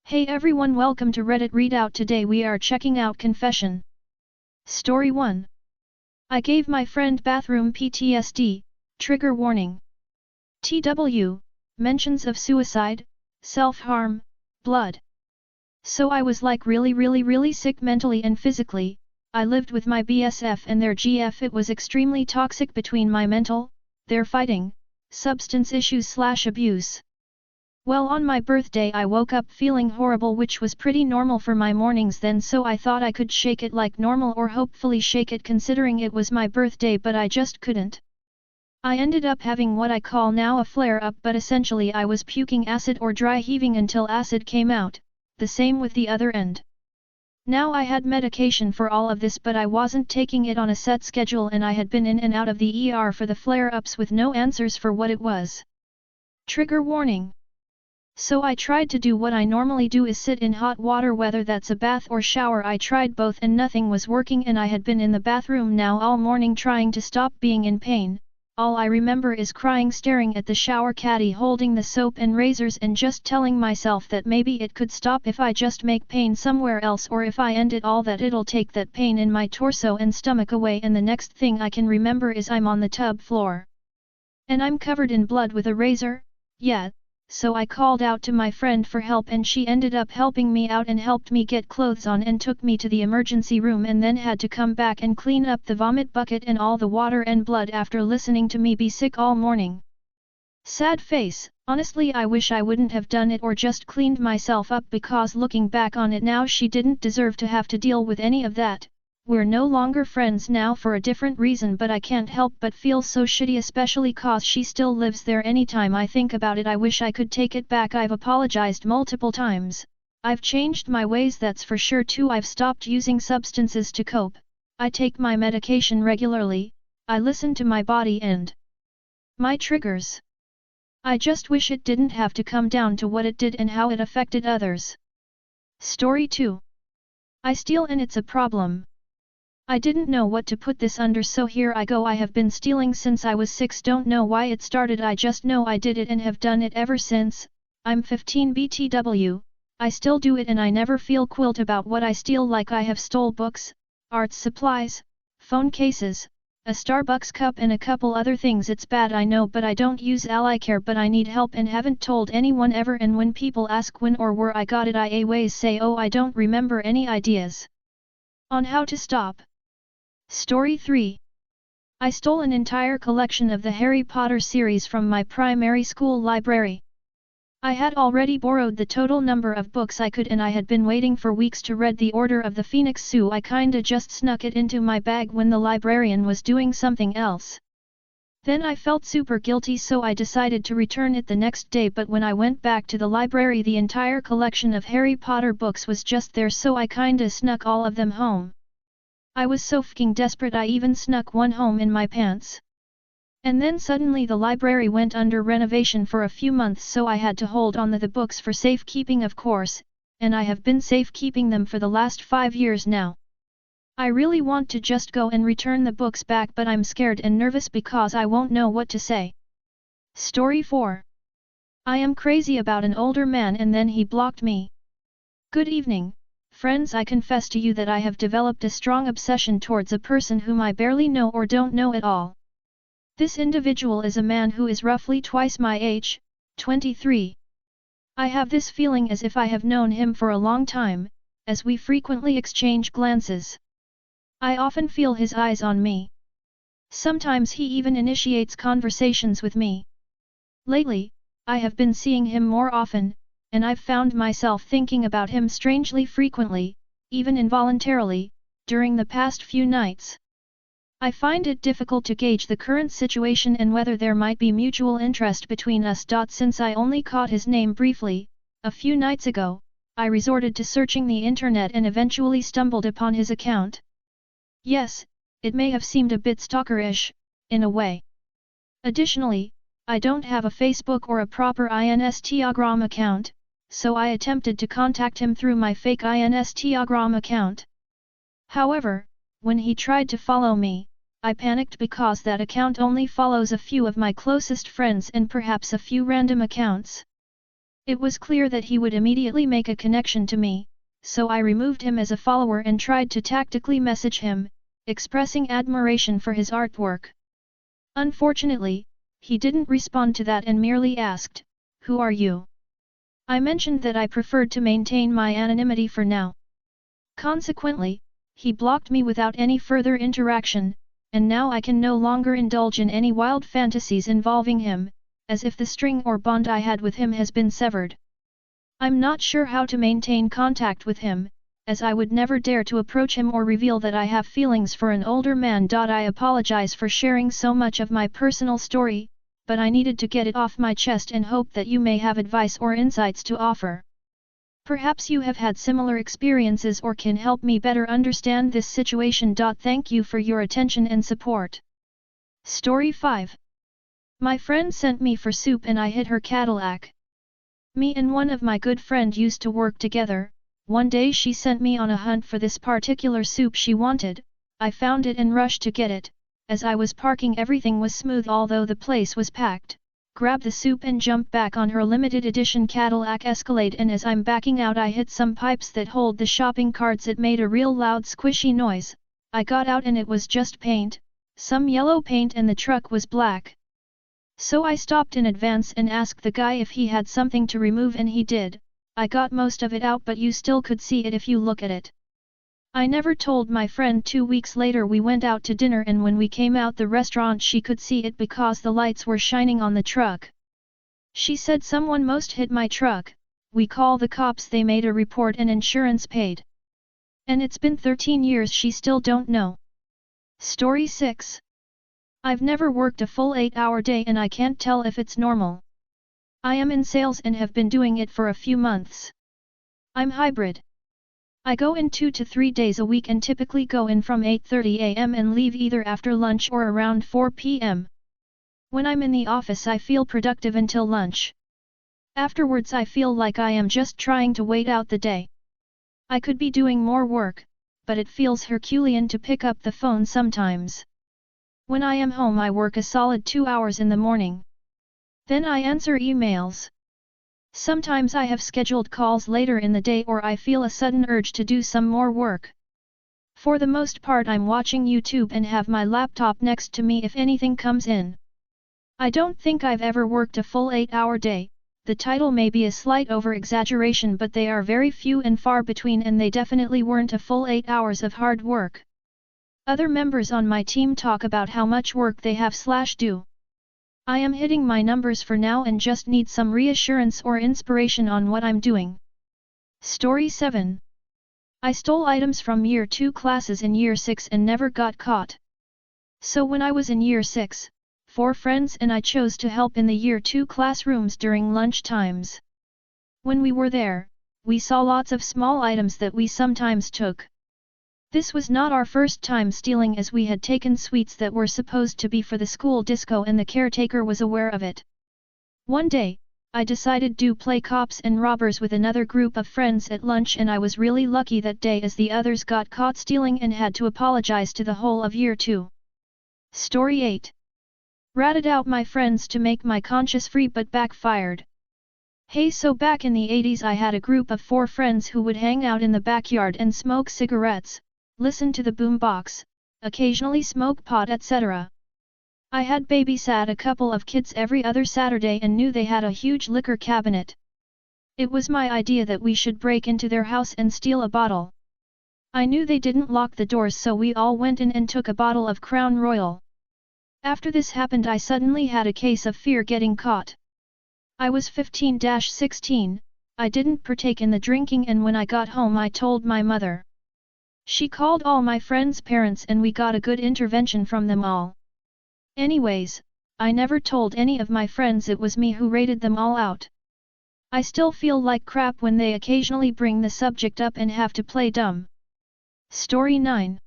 Hey everyone, welcome to Reddit Readout. Today we are checking out Confession. Story 1. I gave my friend bathroom PTSD, trigger warning. TW, mentions of suicide, self-harm, blood. So I was like really sick mentally and physically. I lived with my BSF and their GF. It was extremely toxic between my mental, their fighting, substance issues/abuse. Well, on my birthday I woke up feeling horrible, which was pretty normal for my mornings then, so I thought I could shake it like normal, or hopefully shake it considering it was my birthday, but I just couldn't. I ended up having what I call now a flare-up, but essentially I was puking acid or dry heaving until acid came out, the same with the other end. Now I had medication for all of this, but I wasn't taking it on a set schedule, and I had been in and out of the ER for the flare-ups with no answers for what it was. Trigger warning. So I tried to do what I normally do, is sit in hot water, whether that's a bath or shower. I tried both and nothing was working, and I had been in the bathroom now all morning trying to stop being in pain. All I remember is crying, staring at the shower caddy holding the soap and razors, and just telling myself that maybe it could stop if I just make pain somewhere else, or if I end it all that it'll take that pain in my torso and stomach away. And the next thing I can remember is I'm on the tub floor. And I'm covered in blood with a razor, yeah. So I called out to my friend for help, and she ended up helping me out and helped me get clothes on and took me to the emergency room, and then had to come back and clean up the vomit bucket and all the water and blood after listening to me be sick all morning. Sad face. Honestly, I wish I wouldn't have done it or just cleaned myself up, because looking back on it now, she didn't deserve to have to deal with any of that. We're no longer friends now for a different reason, but I can't help but feel so shitty, especially cause she still lives there. Anytime I think about it, I wish I could take it back. I've apologized multiple times. I've changed my ways, that's for sure too. I've stopped using substances to cope. I take my medication regularly. I listen to my body and my triggers. I just wish it didn't have to come down to what it did and how it affected others. Story 2. I steal and it's a problem. I didn't know what to put this under, so here I go. I have been stealing since I was 6. Don't know why it started, I just know I did it and have done it ever since. I'm 15 BTW, I still do it, and I never feel guilt about what I steal. Like I have stole books, art supplies, phone cases, a Starbucks cup and a couple other things. It's bad, I know, but I don't use ally care, but I need help and haven't told anyone ever. And when people ask when or where I got it, I always say, oh, I don't remember any ideas on how to stop. Story 3. I stole an entire collection of the Harry Potter series from my primary school library. I had already borrowed the total number of books I could, and I had been waiting for weeks to read the Order of the Phoenix, so I kinda just snuck it into my bag when the librarian was doing something else. Then I felt super guilty, so I decided to return it the next day, but when I went back to the library, the entire collection of Harry Potter books was just there, so I kinda snuck all of them home. I was so fucking desperate I even snuck one home in my pants. And then suddenly the library went under renovation for a few months, so I had to hold on to the books for safekeeping, of course, and I have been safekeeping them for the last 5 years now. I really want to just go and return the books back, but I'm scared and nervous because I won't know what to say. Story 4. I am crazy about an older man and then he blocked me. Good evening, friends. I confess to you that I have developed a strong obsession towards a person whom I barely know or don't know at all. This individual is a man who is roughly twice my age, 23. I have this feeling as if I have known him for a long time, as we frequently exchange glances. I often feel his eyes on me. Sometimes he even initiates conversations with me. Lately, I have been seeing him more often, and I've found myself thinking about him strangely frequently, even involuntarily, during the past few nights. I find it difficult to gauge the current situation and whether there might be mutual interest between us. Since I only caught his name briefly, a few nights ago, I resorted to searching the internet and eventually stumbled upon his account. Yes, it may have seemed a bit stalkerish, in a way. Additionally, I don't have a Facebook or a proper Instagram account, so I attempted to contact him through my fake Instagram account. However, when he tried to follow me, I panicked because that account only follows a few of my closest friends and perhaps a few random accounts. It was clear that he would immediately make a connection to me, so I removed him as a follower and tried to tactically message him, expressing admiration for his artwork. Unfortunately, he didn't respond to that and merely asked, "Who are you?" I mentioned that I preferred to maintain my anonymity for now. Consequently, he blocked me without any further interaction, and now I can no longer indulge in any wild fantasies involving him, as if the string or bond I had with him has been severed. I'm not sure how to maintain contact with him, as I would never dare to approach him or reveal that I have feelings for an older man. I apologize for sharing so much of my personal story, but I needed to get it off my chest and hope that you may have advice or insights to offer. Perhaps you have had similar experiences or can help me better understand this situation. Thank you for your attention and support. Story 5. My friend sent me for soup and I hit her Cadillac. Me and one of my good friend used to work together. One day she sent me on a hunt for this particular soup she wanted. I found it and rushed to get it. As I was parking, everything was smooth although the place was packed. Grabbed the soup and jumped back on her limited edition Cadillac Escalade, and as I'm backing out I hit some pipes that hold the shopping carts. It made a real loud squishy noise. I got out and it was just paint, some yellow paint, and the truck was black. So I stopped in advance and asked the guy if he had something to remove, and he did. I got most of it out, but you still could see it if you look at it. I never told my friend. 2 weeks later we went out to dinner, and when we came out the restaurant she could see it because the lights were shining on the truck. She said someone must hit my truck. We call the cops, they made a report and insurance paid. And it's been 13 years, she still don't know. Story 6. I've never worked a full 8-hour day and I can't tell if it's normal. I am in sales and have been doing it for a few months. I'm hybrid. I go in 2 to 3 days a week and typically go in from 8:30 a.m. and leave either after lunch or around 4 p.m. When I'm in the office I feel productive until lunch. Afterwards I feel like I am just trying to wait out the day. I could be doing more work, but it feels Herculean to pick up the phone sometimes. When I am home I work a solid 2 hours in the morning. Then I answer emails. Sometimes I have scheduled calls later in the day or I feel a sudden urge to do some more work. For the most part I'm watching YouTube and have my laptop next to me if anything comes in. I don't think I've ever worked a full 8-hour day. The title may be a slight over-exaggeration, but they are very few and far between, and they definitely weren't a full 8 hours of hard work. Other members on my team talk about how much work they have/do. I am hitting my numbers for now and just need some reassurance or inspiration on what I'm doing. Story 7. I stole items from Year 2 classes in Year 6 and never got caught. So when I was in Year 6, 4 friends and I chose to help in the Year 2 classrooms during lunch times. When we were there, we saw lots of small items that we sometimes took. This was not our first time stealing, as we had taken sweets that were supposed to be for the school disco and the caretaker was aware of it. One day, I decided to play cops and robbers with another group of friends at lunch, and I was really lucky that day as the others got caught stealing and had to apologize to the whole of Year 2. Story 8. Ratted out my friends to make my conscience free but backfired. Hey, so back in the 80s I had a group of 4 friends who would hang out in the backyard and smoke cigarettes, listen to the boombox, occasionally smoke pot, etc. I had babysat a couple of kids every other Saturday and knew they had a huge liquor cabinet. It was my idea that we should break into their house and steal a bottle. I knew they didn't lock the doors, so we all went in and took a bottle of Crown Royal. After this happened I suddenly had a case of fear getting caught. I was 15-16, I didn't partake in the drinking, and when I got home I told my mother. She called all my friends' parents and we got a good intervention from them all. Anyways, I never told any of my friends it was me who raided them all out. I still feel like crap when they occasionally bring the subject up and have to play dumb. Story 9.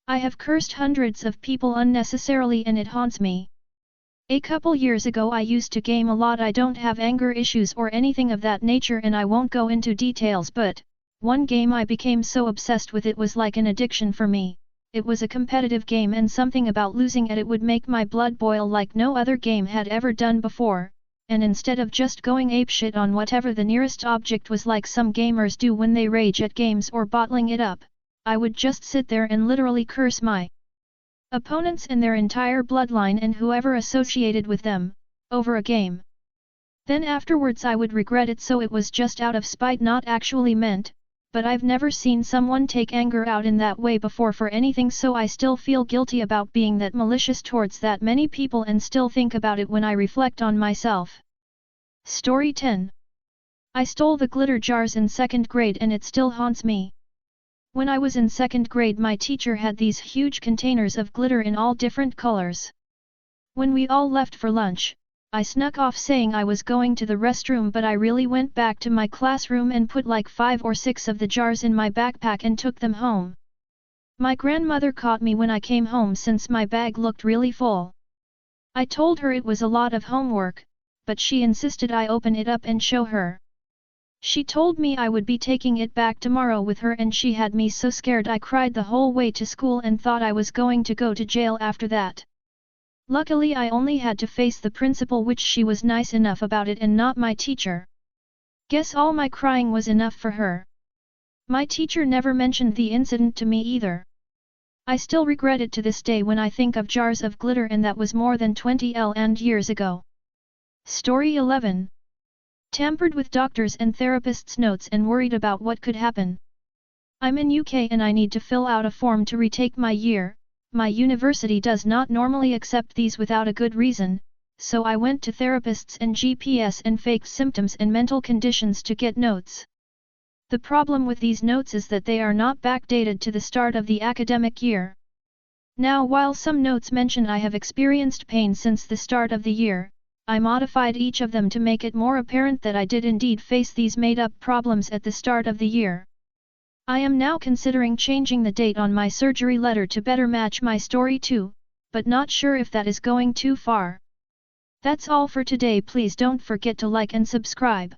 I have cursed hundreds of people unnecessarily and it haunts me. A couple years ago I used to game a lot. I don't have anger issues or anything of that nature and I won't go into details, but one game I became so obsessed with it was like an addiction for me. It was a competitive game and something about losing at it would make my blood boil like no other game had ever done before. and instead of just going apeshit on whatever the nearest object was like some gamers do when they rage at games or bottling it up, I would just sit there and literally curse my opponents and their entire bloodline and whoever associated with them, over a game. Then afterwards I would regret it, so it was just out of spite, not actually meant, but I've never seen someone take anger out in that way before for anything, so I still feel guilty about being that malicious towards that many people and still think about it when I reflect on myself. Story 10. I stole the glitter jars in 2nd grade and it still haunts me. When I was in 2nd grade, my teacher had these huge containers of glitter in all different colors. When we all left for lunch, I snuck off saying I was going to the restroom, but I really went back to my classroom and put like 5 or 6 of the jars in my backpack and took them home. My grandmother caught me when I came home since my bag looked really full. I told her it was a lot of homework, but she insisted I open it up and show her. She told me I would be taking it back tomorrow with her, and she had me so scared I cried the whole way to school and thought I was going to go to jail after that. Luckily I only had to face the principal, which she was nice enough about it, and not my teacher. Guess all my crying was enough for her. My teacher never mentioned the incident to me either. I still regret it to this day when I think of jars of glitter, and that was more than 20 years ago. Story 11. Tampered with doctors' and therapists' notes and worried about what could happen. I'm in UK and I need to fill out a form to retake my year. My university does not normally accept these without a good reason, so I went to therapists and GPS and faked symptoms and mental conditions to get notes. The problem with these notes is that they are not backdated to the start of the academic year. Now, while some notes mention I have experienced pain since the start of the year, I modified each of them to make it more apparent that I did indeed face these made-up problems at the start of the year. I am now considering changing the date on my surgery letter to better match my story too, but not sure if that is going too far. That's all for today. Please don't forget to like and subscribe.